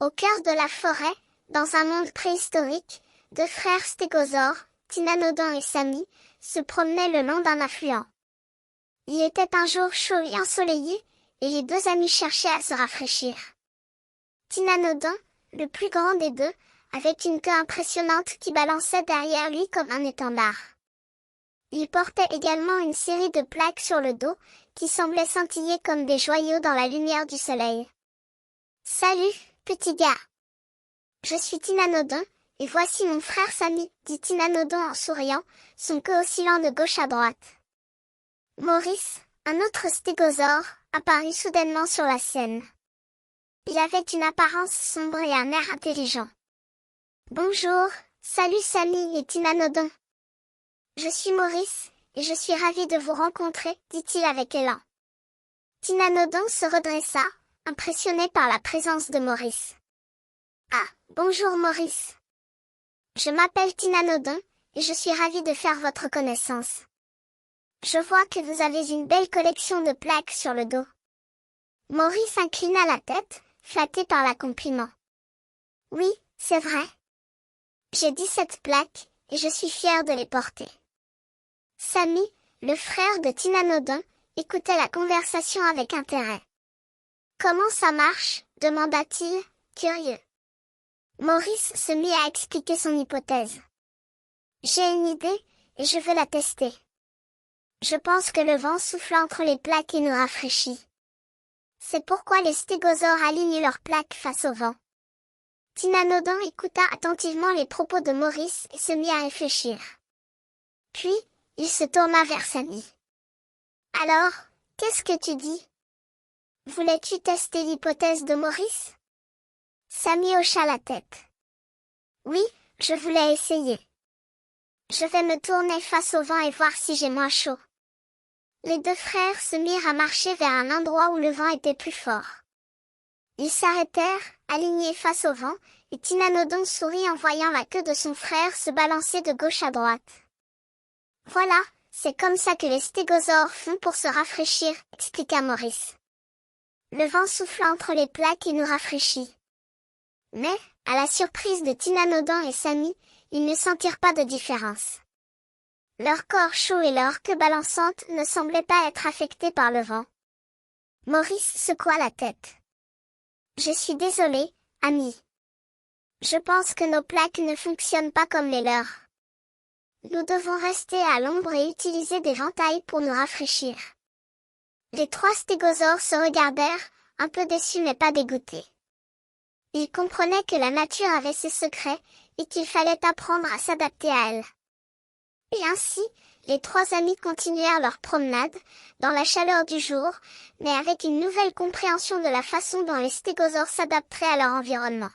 Au cœur de la forêt, dans un monde préhistorique, deux frères stégosaures, Tynanodon et Samy, se promenaient le long d'un affluent. Il était un jour chaud et ensoleillé, et les deux amis cherchaient à se rafraîchir. Tynanodon, le plus grand des deux, avait une queue impressionnante qui balançait derrière lui comme un étendard. Il portait également une série de plaques sur le dos, qui semblaient scintiller comme des joyaux dans la lumière du soleil. « Salut, petit gars. Je suis Tynanodon, et voici mon frère Samy, dit Tynanodon en souriant, son queue oscillant de gauche à droite. Maurice, un autre stégosaure, apparut soudainement sur la scène. Il avait une apparence sombre et un air intelligent. « Bonjour, salut Samy et Tynanodon. Je suis Maurice, et je suis ravi de vous rencontrer, dit-il avec élan. » Tynanodon se redressa, impressionné par la présence de Maurice. « Ah, bonjour Maurice. Je m'appelle Tynanodon, et je suis ravi de faire votre connaissance. Je vois que vous avez une belle collection de plaques sur le dos. » Maurice inclina la tête, flatté par l'accomplissement. « Oui, c'est vrai. J'ai 17 plaques, et je suis fier de les porter. » Samy, le frère de Tynanodon, écoutait la conversation avec intérêt. « Comment ça marche ? Demanda-t-il, curieux. Maurice se mit à expliquer son hypothèse. « J'ai une idée, et je veux la tester. Je pense que le vent souffle entre les plaques et nous rafraîchit. C'est pourquoi les stégosaures alignent leurs plaques face au vent. » Tynanodon écouta attentivement les propos de Maurice et se mit à réfléchir. Puis, il se tourna vers Samy. « Alors, qu'est-ce que tu dis ? Voulais-tu tester l'hypothèse de Maurice ?» Samy hocha la tête. « Oui, je voulais essayer. Je vais me tourner face au vent et voir si j'ai moins chaud. » Les deux frères se mirent à marcher vers un endroit où le vent était plus fort. Ils s'arrêtèrent, alignés face au vent, et Tynanodon sourit en voyant la queue de son frère se balancer de gauche à droite. « Voilà, c'est comme ça que les stégosaures font pour se rafraîchir, » expliqua Maurice. « Le vent souffle entre les plaques et nous rafraîchit. » Mais, à la surprise de Tynanodon et Samy, ils ne sentirent pas de différence. Leur corps chaud et leur queue balançante ne semblaient pas être affectés par le vent. Maurice secoua la tête. « Je suis désolé, ami. Je pense que nos plaques ne fonctionnent pas comme les leurs. Nous devons rester à l'ombre et utiliser des ventailles pour nous rafraîchir. » Les trois stégosaures se regardèrent, un peu déçus mais pas dégoûtés. Ils comprenaient que la nature avait ses secrets, et qu'il fallait apprendre à s'adapter à elle. Et ainsi, les trois amis continuèrent leur promenade, dans la chaleur du jour, mais avec une nouvelle compréhension de la façon dont les stégosaures s'adapteraient à leur environnement.